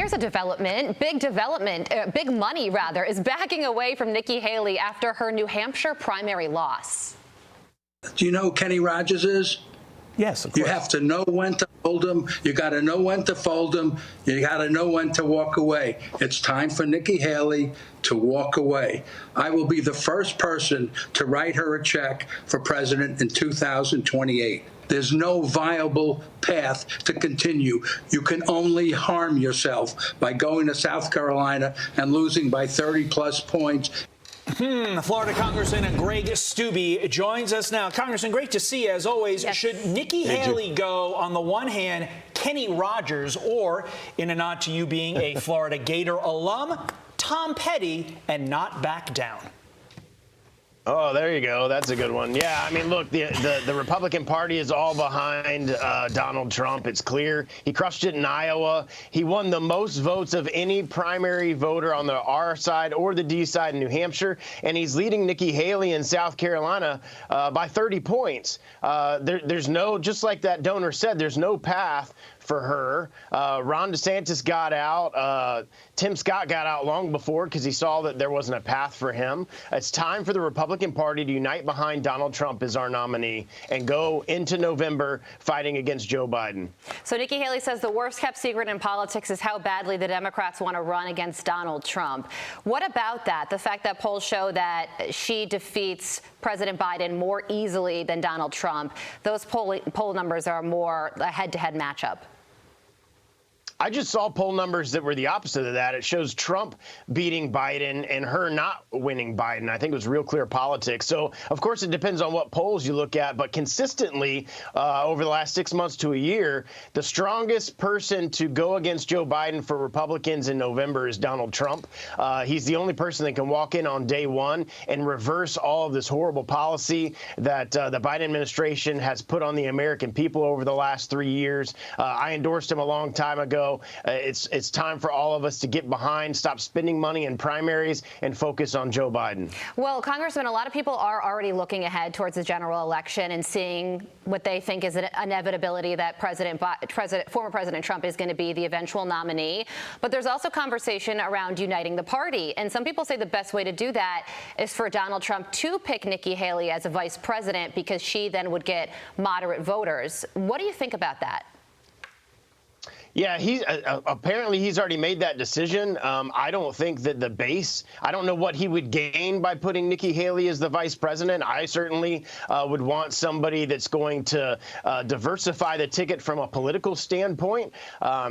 here's a development, big money rather, is backing away from Nikki Haley after her New Hampshire primary loss. Do you know who Kenny Rogers is? Yes, of course. You have to know when to hold them. You got to know when to fold them. You got to know when to walk away. It's time for Nikki Haley to walk away. I will be the first person to write her a check for president in 2028. There's no viable path to continue. You can only harm yourself by going to South Carolina and losing by 30-plus points. Florida Congressman Greg Steube joins us now. Congressman, great to see you as always. Yes. Should Nikki Haley go, on the one hand, Kenny Rogers, or, in a nod to you being a Florida Gator alum, Tom Petty, and not back down? Oh, there you go. That's a good one. Yeah, I mean, look, the Republican Party is all behind Donald Trump. It's clear. He crushed it in Iowa. He won the most votes of any primary voter on the R side or the D side in New Hampshire, and he's leading Nikki Haley in South Carolina by 30 points. There's no, just like that donor said, there's no path for her. Ron DeSantis got out. Tim Scott got out long before because he saw that there wasn't a path for him. It's time for the Republican Party to unite behind Donald Trump as our nominee and go into November fighting against Joe Biden. So Nikki Haley says the worst kept secret in politics is how badly the Democrats want to run against Donald Trump. What about that? The fact that polls show that she defeats President Biden more easily than Donald Trump. Those poll numbers are more a head-to-head matchup. I just saw poll numbers that were the opposite of that. It shows Trump beating Biden and her not winning Biden. I think it was real clear politics. So, of course, it depends on what polls you look at. But consistently, over the last 6 months to a year, the strongest person to go against Joe Biden for Republicans in November is Donald Trump. He's the only person that can walk in on day one and reverse all of this horrible policy that the Biden administration has put on the American people over the last 3 years. I endorsed him a long time ago. It's time for all of us to get behind, stop spending money in primaries, and focus on Joe Biden. Well, Congressman, a lot of people are already looking ahead towards the general election and seeing what they think is an inevitability that former President Trump is going to be the eventual nominee. But there's also conversation around uniting the party. And some people say the best way to do that is for Donald Trump to pick Nikki Haley as a vice president because she then would get moderate voters. What do you think about that? Yeah, apparently he's already made that decision. I don't think that the base, I don't know what he would gain by putting Nikki Haley as the vice president. I certainly would want somebody that's going to diversify the ticket from a political standpoint.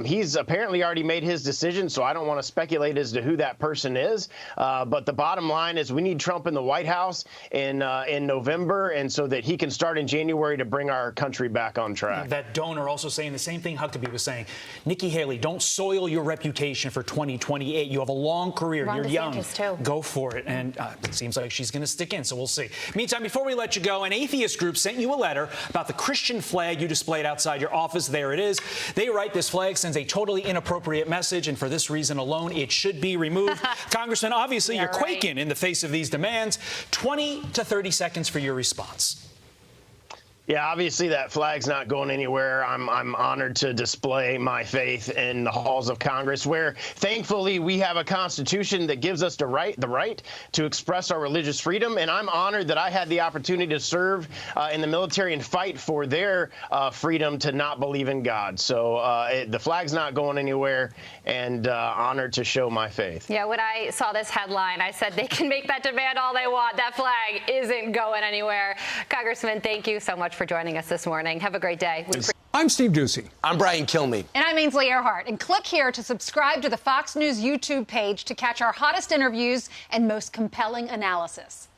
He's apparently already made his decision, so I don't want to speculate as to who that person is. But the bottom line is we need Trump in the White House in November, and so that he can start in January to bring our country back on track. That donor also saying the same thing Huckabee was saying. Nikki Haley, don't soil your reputation for 2028. You have a long career. Ron You're young. DeSantis, too. Go for it. And it seems like she's going to stick in, so we'll see. Meantime, before we let you go, an atheist group sent you a letter about the Christian flag you displayed outside your office. There it is. They write, this flag sends a totally inappropriate message, and for this reason alone, it should be removed. Congressman, obviously, you're quaking in the face of these demands. 20 to 30 seconds for your response. Yeah, obviously that flag's not going anywhere. I'm honored to display my faith in the halls of Congress, where thankfully we have a Constitution that gives us the right to express our religious freedom. And I'm honored that I had the opportunity to serve in the military and fight for their freedom to not believe in God. So the flag's not going anywhere, and honored to show my faith. Yeah, when I saw this headline, I said they can make that demand all they want. That flag isn't going anywhere. Congressman, thank you so much for joining us this morning. Have a great day. I'm Steve Doocy. I'm Brian Kilmeade. And I'm Ainsley Earhart. And click here to subscribe to the Fox News YouTube page to catch our hottest interviews and most compelling analysis.